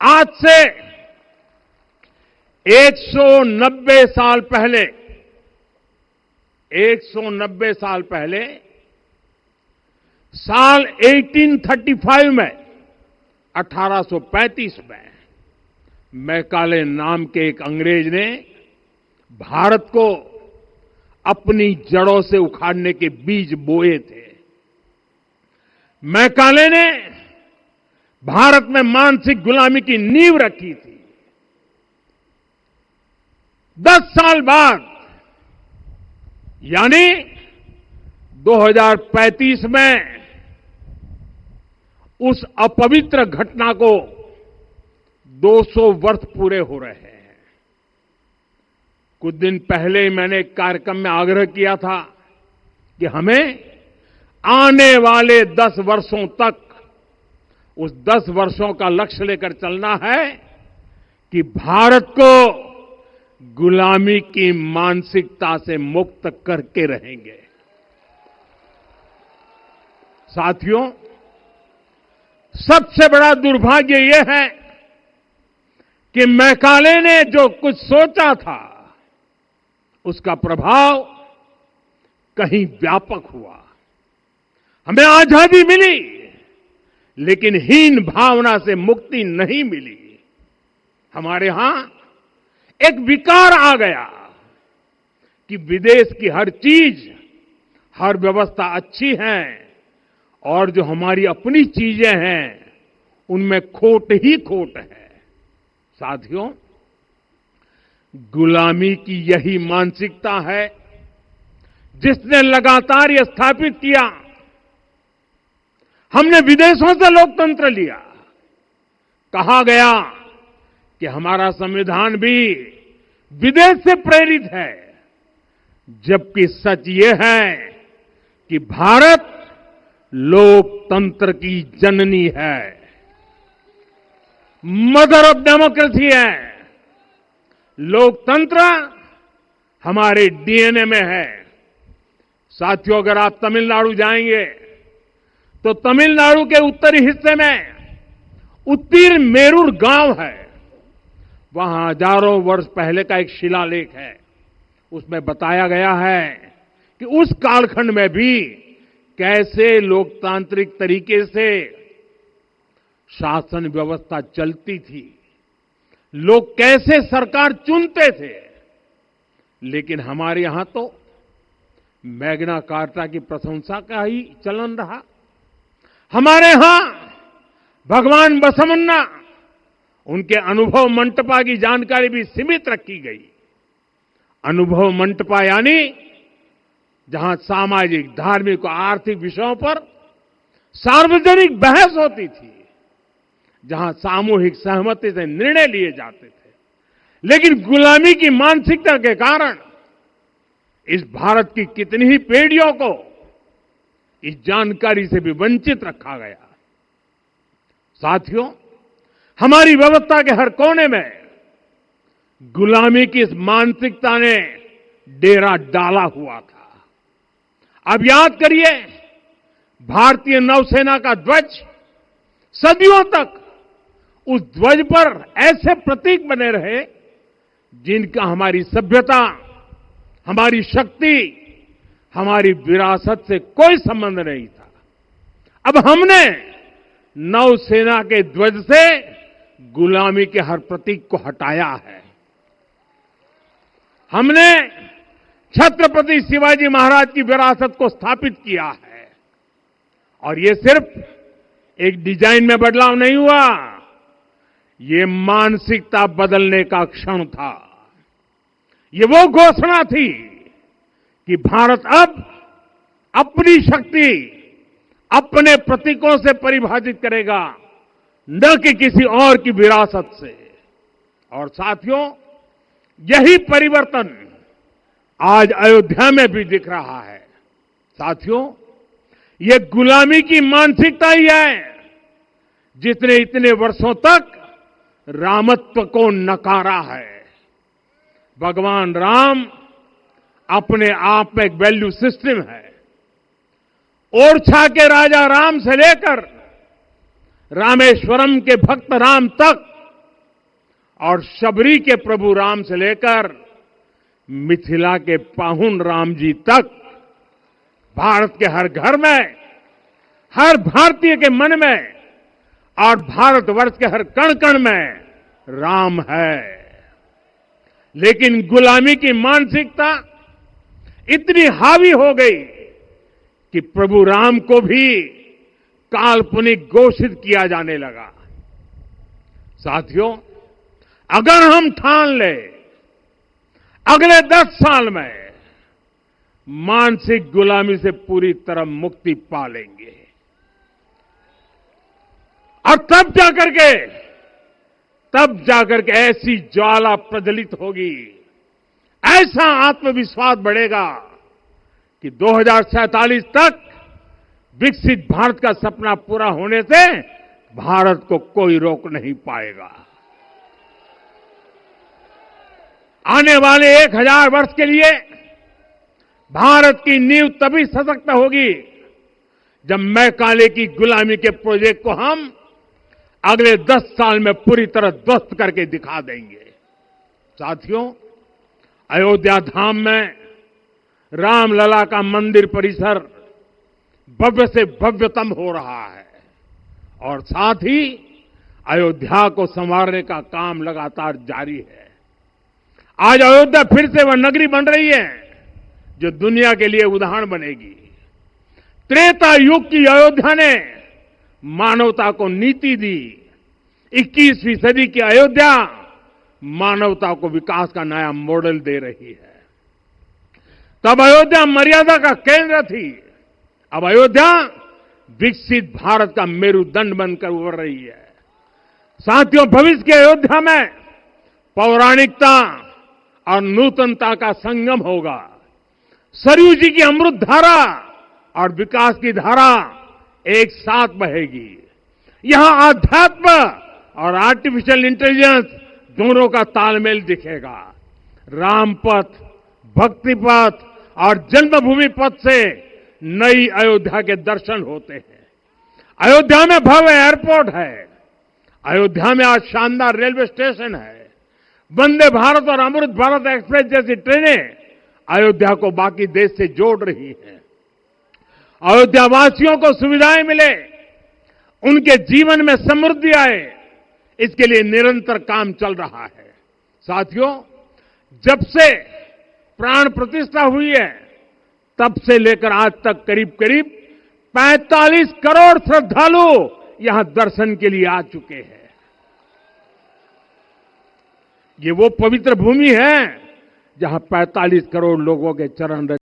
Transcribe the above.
आज से 190 साल पहले 190 साल पहले साल 1835 में 1835 में मैकाले नाम के एक अंग्रेज ने भारत को अपनी जड़ों से उखाड़ने के बीज बोए थे। मैकाले ने भारत में मानसिक गुलामी की नींव रखी थी। 10 साल बाद यानी 2035 में उस अपवित्र घटना को 200 वर्ष पूरे हो रहे हैं। कुछ दिन पहले ही मैंने एक कार्यक्रम में आग्रह किया था कि हमें आने वाले 10 वर्षों तक उस 10 वर्षों का लक्ष्य लेकर चलना है कि भारत को गुलामी की मानसिकता से मुक्त करके रहेंगे। साथियों, सबसे बड़ा दुर्भाग्य यह है कि मैकाले ने जो कुछ सोचा था उसका प्रभाव कहीं व्यापक हुआ। हमें आजादी मिली लेकिन हीन भावना से मुक्ति नहीं मिली। हमारे यहां एक विकार आ गया कि विदेश की हर चीज, हर व्यवस्था अच्छी है और जो हमारी अपनी चीजें हैं उनमें खोट ही खोट है। साथियों, गुलामी की यही मानसिकता है जिसने लगातार यह स्थापित किया। हमने विदेशों से लोकतंत्र लिया। कहा गया कि हमारा संविधान भी विदेश से प्रेरित है, जबकि सच ये है कि भारत लोकतंत्र की जननी है, मदर ऑफ डेमोक्रेसी है। लोकतंत्र हमारे डीएनए में है। साथियों, अगर आप तमिलनाडु जाएंगे तो तमिलनाडु के उत्तरी हिस्से में उत्तीर मेरूर गांव है। वहां हजारों वर्ष पहले का एक शिलालेख है। उसमें बताया गया है कि उस कालखंड में भी कैसे लोकतांत्रिक तरीके से शासन व्यवस्था चलती थी, लोग कैसे सरकार चुनते थे। लेकिन हमारे यहां तो मैग्ना कार्टा की प्रशंसा का ही चलन रहा। हमारे यहां भगवान बसवन्ना, उनके अनुभव मंटपा की जानकारी भी सीमित रखी गई। अनुभव मंटपा यानी जहां सामाजिक, धार्मिक और आर्थिक विषयों पर सार्वजनिक बहस होती थी, जहां सामूहिक सहमति से निर्णय लिए जाते थे। लेकिन गुलामी की मानसिकता के कारण इस भारत की कितनी ही पीढ़ियों को इस जानकारी से भी वंचित रखा गया। साथियों, हमारी व्यवस्था के हर कोने में गुलामी की इस मानसिकता ने डेरा डाला हुआ था। अब याद करिए, भारतीय नौसेना का ध्वज सदियों तक उस ध्वज पर ऐसे प्रतीक बने रहे जिनका हमारी सभ्यता, हमारी शक्ति, हमारी विरासत से कोई संबंध नहीं था। अब हमने नौसेना के ध्वज से गुलामी के हर प्रतीक को हटाया है। हमने छत्रपति शिवाजी महाराज की विरासत को स्थापित किया है। और ये सिर्फ एक डिजाइन में बदलाव नहीं हुआ, ये मानसिकता बदलने का क्षण था। ये वो घोषणा थी कि भारत अब अपनी शक्ति अपने प्रतीकों से परिभाषित करेगा, न कि किसी और की विरासत से। और साथियों, यही परिवर्तन आज अयोध्या में भी दिख रहा है। साथियों, ये गुलामी की मानसिकता ही है जिसने इतने वर्षों तक रामत्व को नकारा है। भगवान राम अपने आप में एक वैल्यू सिस्टम है। ओरछा के राजा राम से लेकर रामेश्वरम के भक्त राम तक और शबरी के प्रभु राम से लेकर मिथिला के पाहुन राम जी तक भारत के हर घर में, हर भारतीय के मन में और भारतवर्ष के हर कण कण में राम है। लेकिन गुलामी की मानसिकता इतनी हावी हो गई कि प्रभु राम को भी काल्पनिक घोषित किया जाने लगा। साथियों, अगर हम ठान ले अगले 10 साल में मानसिक गुलामी से पूरी तरह मुक्ति पा लेंगे और तब जाकर के ऐसी ज्वाला प्रज्वलित होगी, ऐसा आत्मविश्वास बढ़ेगा कि 2047 तक विकसित भारत का सपना पूरा होने से भारत को कोई रोक नहीं पाएगा। आने वाले 1000 वर्ष के लिए भारत की नींव तभी सशक्त होगी जब मैकाले की गुलामी के प्रोजेक्ट को हम अगले 10 साल में पूरी तरह ध्वस्त करके दिखा देंगे। साथियों, अयोध्या धाम में रामलला का मंदिर परिसर भव्य से भव्यतम हो रहा है और साथ ही अयोध्या को संवारने का काम लगातार जारी है। आज अयोध्या फिर से वह नगरी बन रही है जो दुनिया के लिए उदाहरण बनेगी। त्रेता युग की अयोध्या ने मानवता को नीति दी। 21वीं सदी की अयोध्या मानवता को विकास का नया मॉडल दे रही है। तब अयोध्या मर्यादा का केंद्र थी, अब अयोध्या विकसित भारत का मेरुदंड बनकर उभर रही है। साथियों, भविष्य की अयोध्या में पौराणिकता और नूतनता का संगम होगा। सरयू जी की अमृत धारा और विकास की धारा एक साथ बहेगी। यहां आध्यात्म और आर्टिफिशियल इंटेलिजेंस दोनों का तालमेल दिखेगा। राम पथ, भक्ति पथ और जन्मभूमि पथ से नई अयोध्या के दर्शन होते हैं। अयोध्या में भव्य एयरपोर्ट है। अयोध्या में आज शानदार रेलवे स्टेशन है। वंदे भारत और अमृत भारत एक्सप्रेस जैसी ट्रेनें अयोध्या को बाकी देश से जोड़ रही हैं। अयोध्या वासियों को सुविधाएं मिले, उनके जीवन में समृद्धि आए, इसके लिए निरंतर काम चल रहा है। साथियों, जब से प्राण प्रतिष्ठा हुई है तब से लेकर आज तक करीब करीब 45 करोड़ श्रद्धालु यहां दर्शन के लिए आ चुके हैं। ये वो पवित्र भूमि है जहां 45 करोड़ लोगों के चरण